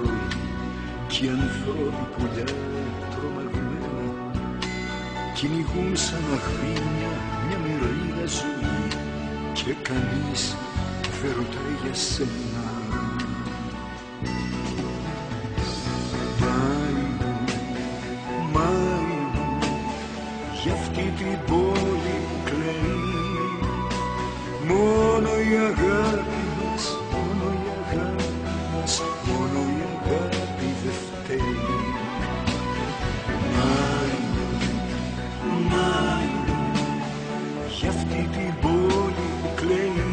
πρωί κι οι ανθρώποι πουλιά τρομαγμένα κυνηγούν σαν αγρίμια μια μερίδα ζωή και κανείς δεν ρωτάει για σένα. Μάη μου, για αυτή την πόλη που κλαίει, μόνο η αγάπη μας, μόνο η αγάπη μας, μόνο η αγάπη δεν φταίει. Μάη μου, για αυτή την πόλη που κλαίει,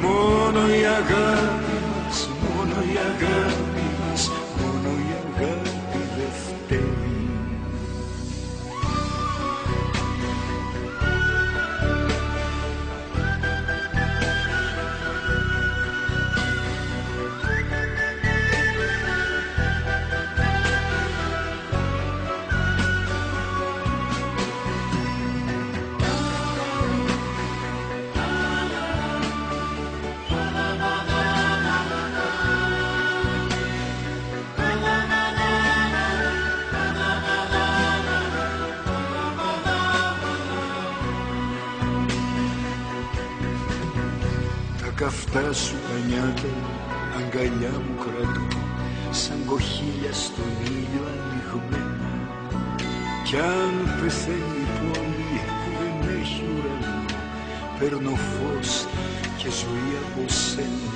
μόνο η αγάπη μας, μόνο η αγάπη μας, μόνο η αγάπη δεν φταίει. Καυτά σου τα νιάτα αγκαλιά μου κρατώ σαν κοχύλια στον ήλιο ανοιγμένα κι αν πεθαίνει η πόλη που δεν έχει ουρανό παίρνω φως και ζωή από σένα.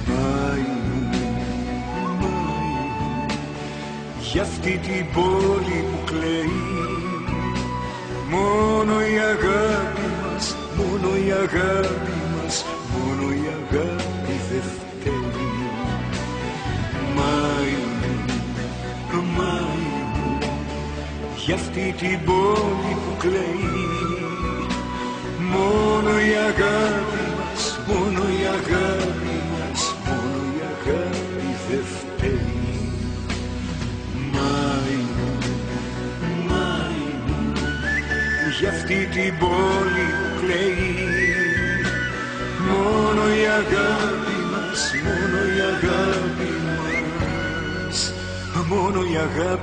Μάη μου, για αυτή την πόλη που κλαίει, μόνο η αγάπη μας, μόνο η αγάπη μας, μόνο η αγάπη δεν φταίει. Μάη μου, για αυτή την πόλη που κλαίει, μόνο η αγάπη μας, μόνο η αγάπη μας, μόνο η αγάπη δεν φταίει. Για αυτή την πόλη που κλαίει, μόνο η αγάπη μας, μόνο η αγάπη μας, μόνο η αγάπη